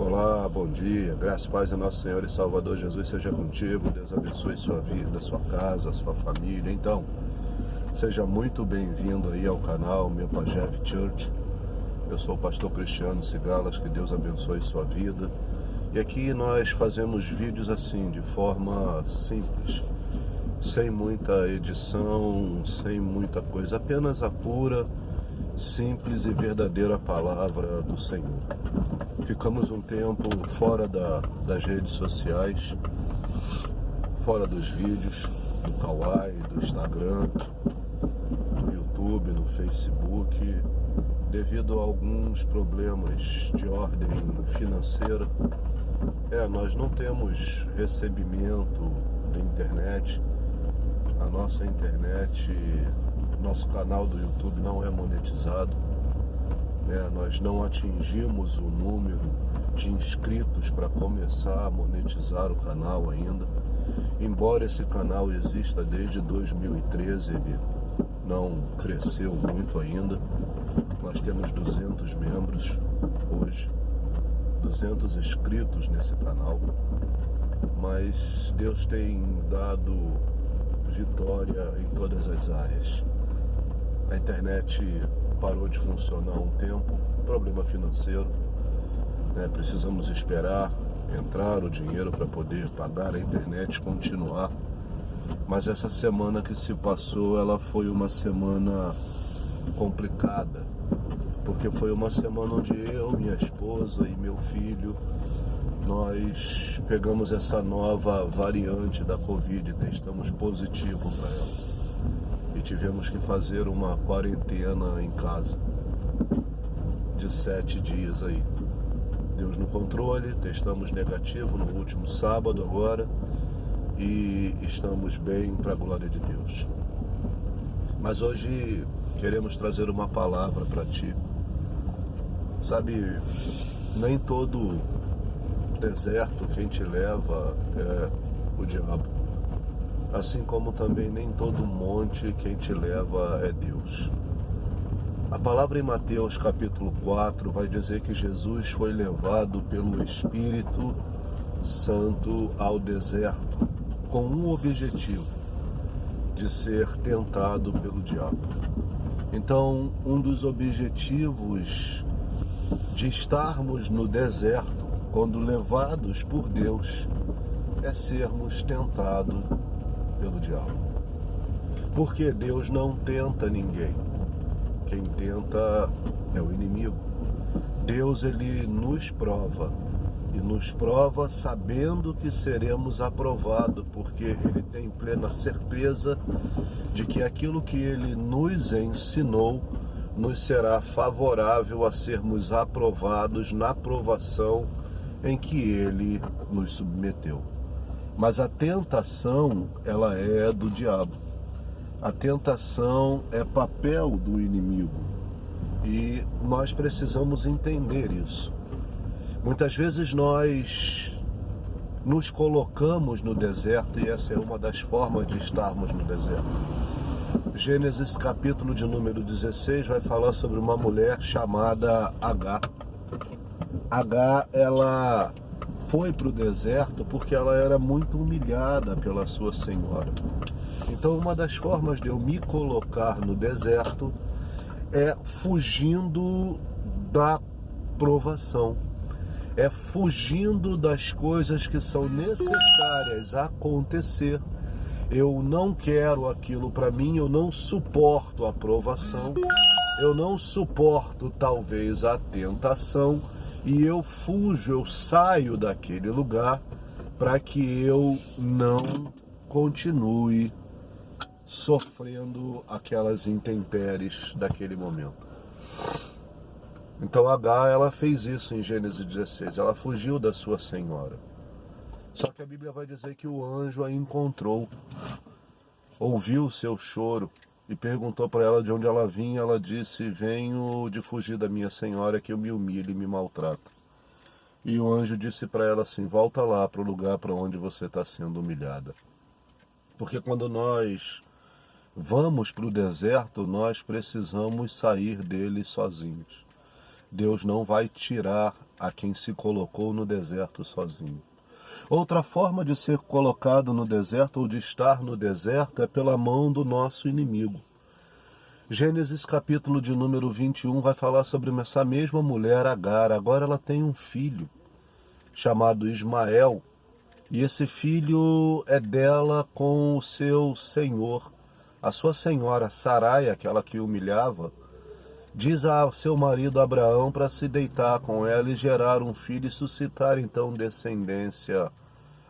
Olá, bom dia, graças e paz do nosso Senhor e Salvador Jesus seja contigo, Deus abençoe sua vida, sua casa, sua família. Então, seja muito bem-vindo aí ao canal Meu Pajev Church. Eu sou o pastor Cristiano Cigalas, que Deus abençoe sua vida. E aqui nós fazemos vídeos assim, de forma simples, sem muita edição, sem muita coisa, apenas a pura, simples e verdadeira palavra do Senhor. Ficamos um tempo fora das redes sociais, fora dos vídeos, do Kawaii, do Instagram, no YouTube, no Facebook, devido a alguns problemas de ordem financeira. Nós não temos recebimento da internet, a nossa internet, nosso canal do YouTube não é monetizado. Nós não atingimos o número de inscritos para começar a monetizar o canal ainda. Embora esse canal exista desde 2013, ele não cresceu muito ainda. Nós temos 200 membros hoje, 200 inscritos nesse canal, mas Deus tem dado vitória em todas as áreas. A internet parou de funcionar há um tempo, problema financeiro, precisamos esperar entrar o dinheiro para poder pagar a internet e continuar. Mas essa semana que se passou, ela foi uma semana complicada, porque foi uma semana onde eu, minha esposa e meu filho, nós pegamos essa nova variante da Covid, testamos positivo para ela. E tivemos que fazer uma quarentena em casa de 7 dias aí. Deus no controle, testamos negativo no último sábado agora e estamos bem para a glória de Deus. Mas hoje queremos trazer uma palavra para ti. Sabe, nem todo deserto quem te leva é o diabo. Assim como também nem todo monte quem te leva é Deus. A palavra em Mateus capítulo 4 vai dizer que Jesus foi levado pelo Espírito Santo ao deserto com um objetivo, de ser tentado pelo diabo. Então, um dos objetivos de estarmos no deserto, quando levados por Deus, é sermos tentados pelo diabo. Porque Deus não tenta ninguém. Quem tenta é o inimigo. Deus, ele nos prova. E nos prova sabendo que seremos aprovados, porque ele tem plena certeza de que aquilo que ele nos ensinou nos será favorável a sermos aprovados na provação em que ele nos submeteu. Mas a tentação, ela é do diabo. A tentação é papel do inimigo. E nós precisamos entender isso. Muitas vezes nós nos colocamos no deserto, e essa é uma das formas de estarmos no deserto. Gênesis capítulo de número 16 vai falar sobre uma mulher chamada Agar. Agar, ela foi para o deserto porque ela era muito humilhada pela sua senhora. Então, uma das formas de eu me colocar no deserto é fugindo da provação, é fugindo das coisas que são necessárias a acontecer. Eu não quero aquilo para mim, eu não suporto a provação, eu não suporto talvez a tentação, e eu fujo, eu saio daquele lugar para que eu não continue sofrendo aquelas intempéries daquele momento. Então Agar, ela fez isso em Gênesis 16, ela fugiu da sua senhora. Só que a Bíblia vai dizer que o anjo a encontrou, ouviu o seu choro e perguntou para ela de onde ela vinha. Ela disse: venho de fugir da minha senhora, que eu me humilha e me maltrata. E o anjo disse para ela assim: volta lá para o lugar para onde você está sendo humilhada. Porque quando nós vamos para o deserto, nós precisamos sair dele sozinhos. Deus não vai tirar a quem se colocou no deserto sozinho. Outra forma de ser colocado no deserto ou de estar no deserto é pela mão do nosso inimigo. Gênesis capítulo de número 21 vai falar sobre essa mesma mulher, Agar. Agora ela tem um filho chamado Ismael, e esse filho é dela com o seu senhor. A sua senhora Sarai, aquela que humilhava, diz ao seu marido Abraão para se deitar com ela e gerar um filho e suscitar então descendência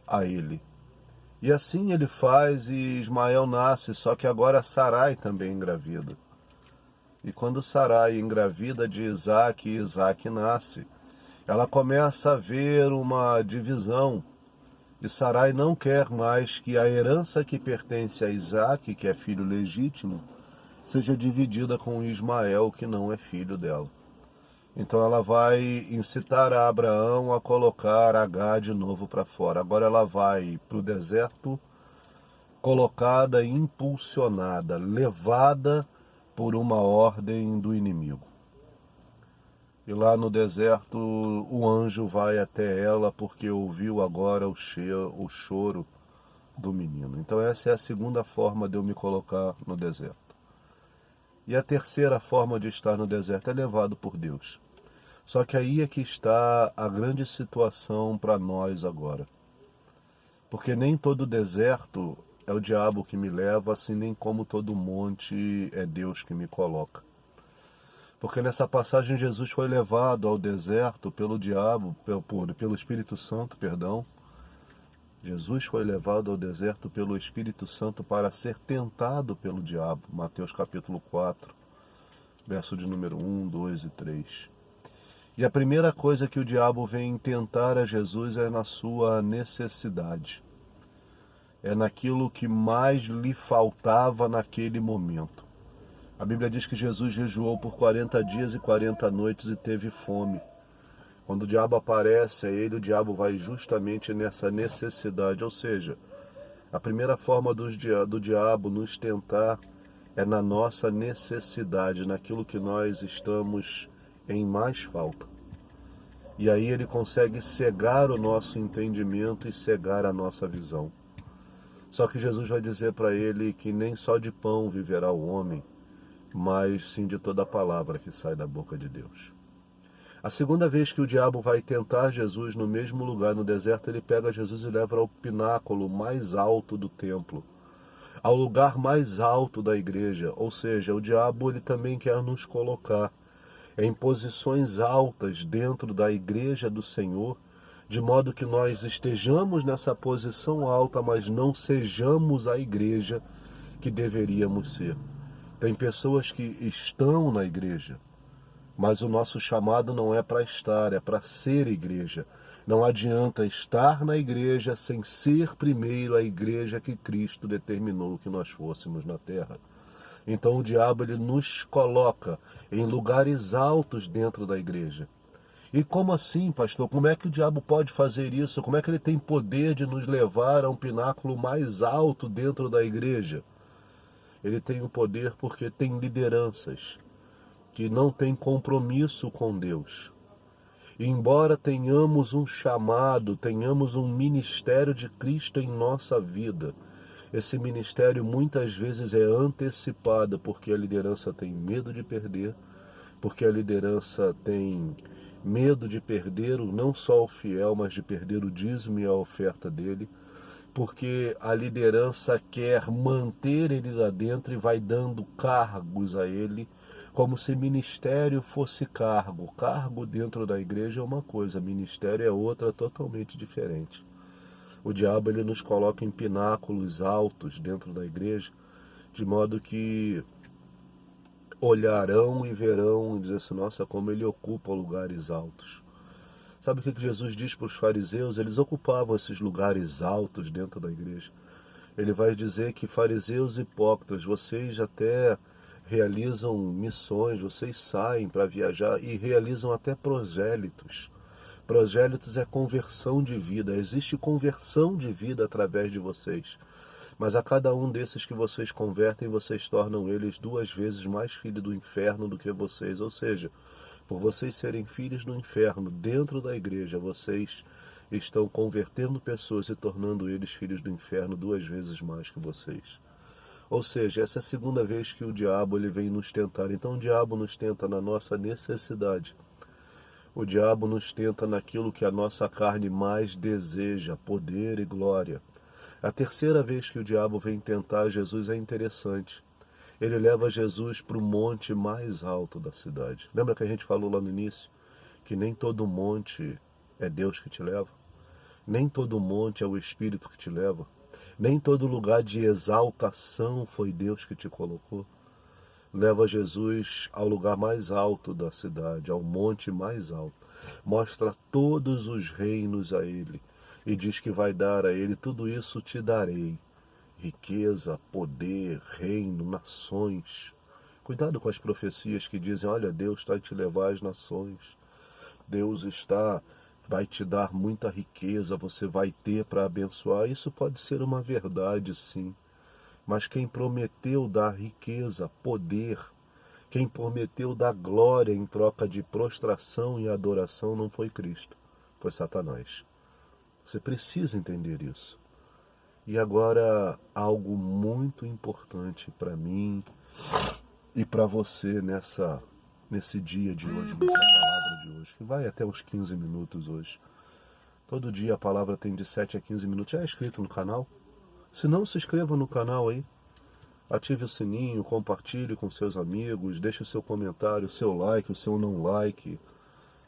a ele. E assim ele faz e Ismael nasce, só que agora Sarai também engravida. E quando Sarai engravida de Isaac e Isaac nasce, ela começa a ver uma divisão. E Sarai não quer mais que a herança que pertence a Isaac, que é filho legítimo, seja dividida com Ismael, que não é filho dela. Então ela vai incitar a Abraão a colocar Agar de novo para fora. Agora ela vai para o deserto, colocada, impulsionada, levada por uma ordem do inimigo. E lá no deserto o anjo vai até ela porque ouviu agora o choro do menino. Então essa é a segunda forma de eu me colocar no deserto. E a terceira forma de estar no deserto é levado por Deus. Só que aí é que está a grande situação para nós agora. Porque nem todo deserto é o diabo que me leva, assim nem como todo monte é Deus que me coloca. Porque nessa passagem Jesus foi levado ao deserto pelo diabo, pelo Espírito Santo, perdão. Jesus foi levado ao deserto pelo Espírito Santo para ser tentado pelo diabo. Mateus capítulo 4, verso de número 1, 2 e 3. E a primeira coisa que o diabo vem tentar a Jesus é na sua necessidade. É naquilo que mais lhe faltava naquele momento. A Bíblia diz que Jesus jejuou por 40 dias e 40 noites e teve fome. Quando o diabo aparece a ele, o diabo vai justamente nessa necessidade. Ou seja, a primeira forma do diabo nos tentar é na nossa necessidade, naquilo que nós estamos em mais falta. E aí ele consegue cegar o nosso entendimento e cegar a nossa visão. Só que Jesus vai dizer para ele que nem só de pão viverá o homem, mas sim de toda a palavra que sai da boca de Deus. A segunda vez que o diabo vai tentar Jesus no mesmo lugar, no deserto, ele pega Jesus e leva ao pináculo mais alto do templo, ao lugar mais alto da igreja. Ou seja, o diabo ele também quer nos colocar em posições altas dentro da igreja do Senhor, de modo que nós estejamos nessa posição alta, mas não sejamos a igreja que deveríamos ser. Tem pessoas que estão na igreja, mas o nosso chamado não é para estar, é para ser igreja. Não adianta estar na igreja sem ser primeiro a igreja que Cristo determinou que nós fôssemos na terra. Então o diabo ele nos coloca em lugares altos dentro da igreja. E como assim, pastor? Como é que o diabo pode fazer isso? Como é que ele tem poder de nos levar a um pináculo mais alto dentro da igreja? Ele tem o poder porque tem lideranças que não têm compromisso com Deus. E embora tenhamos um chamado, tenhamos um ministério de Cristo em nossa vida, esse ministério muitas vezes é antecipado porque a liderança tem medo de perder, porque a liderança tem medo de perder não só o fiel, mas de perder o dízimo e a oferta dele, porque a liderança quer manter ele lá dentro e vai dando cargos a ele, como se ministério fosse cargo. Cargo dentro da igreja é uma coisa, ministério é outra totalmente diferente. O diabo ele nos coloca em pináculos altos dentro da igreja, de modo que olharão e verão e dizer assim, nossa, como ele ocupa lugares altos. Sabe o que Jesus diz para os fariseus? Eles ocupavam esses lugares altos dentro da igreja. Ele vai dizer que fariseus hipócritas, vocês até realizam missões, vocês saem para viajar e realizam até prosélitos. Prosélitos é conversão de vida, existe conversão de vida através de vocês. Mas a cada um desses que vocês convertem, vocês tornam eles 2 vezes mais filho do inferno do que vocês. Ou seja, Por vocês serem filhos do inferno, dentro da igreja, vocês estão convertendo pessoas e tornando eles filhos do inferno 2 vezes mais que vocês. Ou seja, essa é a segunda vez que o diabo ele vem nos tentar. Então o diabo nos tenta na nossa necessidade. O diabo nos tenta naquilo que a nossa carne mais deseja, poder e glória. A terceira vez que o diabo vem tentar Jesus é interessante. Ele leva Jesus para o monte mais alto da cidade. Lembra que a gente falou lá no início que nem todo monte é Deus que te leva? Nem todo monte é o Espírito que te leva? Nem todo lugar de exaltação foi Deus que te colocou? Leva Jesus ao lugar mais alto da cidade, ao monte mais alto. Mostra todos os reinos a ele e diz que vai dar a ele: tudo isso te darei. Riqueza, poder, reino, nações. Cuidado com as profecias que dizem: olha, Deus está a te levar às nações. Deus vai te dar muita riqueza, você vai ter para abençoar. Isso pode ser uma verdade, sim. Mas quem prometeu dar riqueza, poder, quem prometeu dar glória em troca de prostração e adoração não foi Cristo, foi Satanás. Você precisa entender isso. E agora, algo muito importante para mim e para você nesse dia de hoje, nessa palavra de hoje, que vai até uns 15 minutos hoje. Todo dia a palavra tem de 7 a 15 minutos. Já é inscrito no canal? Se não, se inscreva no canal aí. Ative o sininho, compartilhe com seus amigos, deixe o seu comentário, o seu like, o seu não like.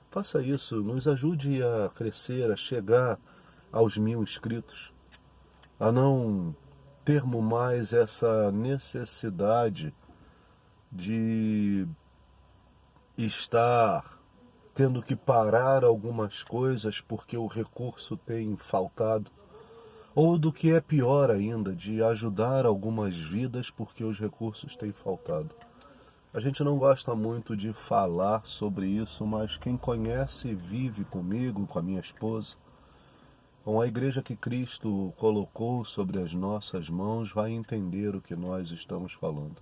Faça isso, nos ajude a crescer, a chegar aos 1000 inscritos. A não termos mais essa necessidade de estar tendo que parar algumas coisas porque o recurso tem faltado, ou do que é pior ainda, de ajudar algumas vidas porque os recursos têm faltado. A gente não gosta muito de falar sobre isso, mas quem conhece e vive comigo, com a minha esposa, com a igreja que Cristo colocou sobre as nossas mãos, vai entender o que nós estamos falando.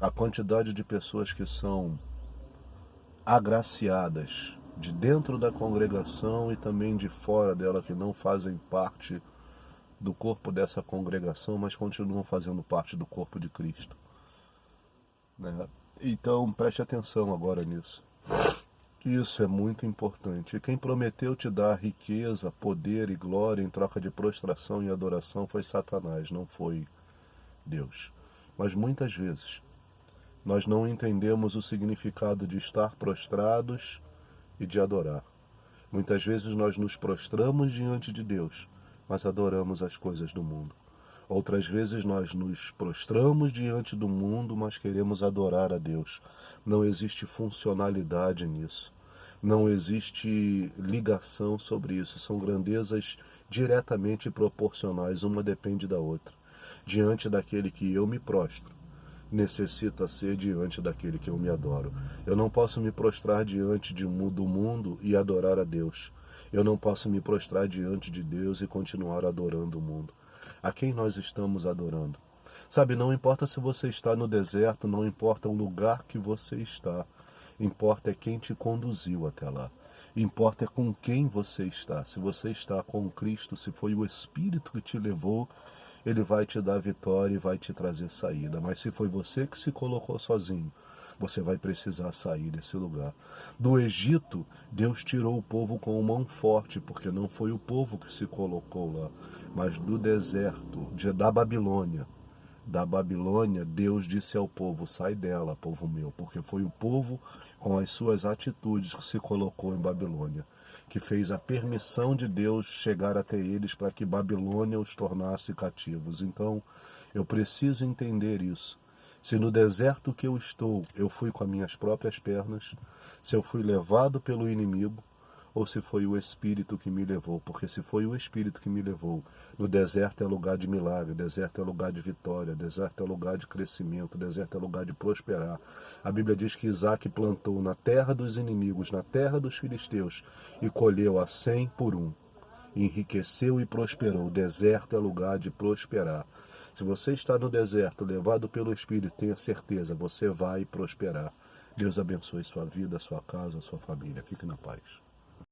A quantidade de pessoas que são agraciadas de dentro da congregação e também de fora dela, que não fazem parte do corpo dessa congregação, mas continuam fazendo parte do corpo de Cristo, né? Então preste atenção agora nisso. Isso é muito importante. E quem prometeu te dar riqueza, poder e glória em troca de prostração e adoração foi Satanás, não foi Deus. Mas muitas vezes nós não entendemos o significado de estar prostrados e de adorar. Muitas vezes nós nos prostramos diante de Deus, mas adoramos as coisas do mundo. Outras vezes nós nos prostramos diante do mundo, mas queremos adorar a Deus. Não existe funcionalidade nisso. Não existe ligação sobre isso. São grandezas diretamente proporcionais, uma depende da outra. Diante daquele que eu me prostro, necessita ser diante daquele que eu me adoro. Eu não posso me prostrar diante do mundo e adorar a Deus. Eu não posso me prostrar diante de Deus e continuar adorando o mundo. A quem nós estamos adorando? Sabe, não importa se você está no deserto, não importa o lugar que você está. Importa é quem te conduziu até lá. Importa é com quem você está. Se você está com Cristo, se foi o Espírito que te levou, Ele vai te dar vitória e vai te trazer saída. Mas se foi você que se colocou sozinho, você vai precisar sair desse lugar. Do Egito, Deus tirou o povo com mão forte, porque não foi o povo que se colocou lá, mas do deserto, da Babilônia. Da Babilônia, Deus disse ao povo: sai dela, povo meu, porque foi o povo com as suas atitudes que se colocou em Babilônia, que fez a permissão de Deus chegar até eles para que Babilônia os tornasse cativos. Então, eu preciso entender isso. Se no deserto que eu estou, eu fui com as minhas próprias pernas, se eu fui levado pelo inimigo, ou se foi o Espírito que me levou. Porque se foi o Espírito que me levou, no deserto é lugar de milagre, deserto é lugar de vitória, deserto é lugar de crescimento, deserto é lugar de prosperar. A Bíblia diz que Isaac plantou na terra dos inimigos, na terra dos filisteus, e colheu a 100 por 1. Enriqueceu e prosperou. Deserto é lugar de prosperar. Se você está no deserto, levado pelo Espírito, tenha certeza, você vai prosperar. Deus abençoe sua vida, sua casa, sua família. Fique na paz.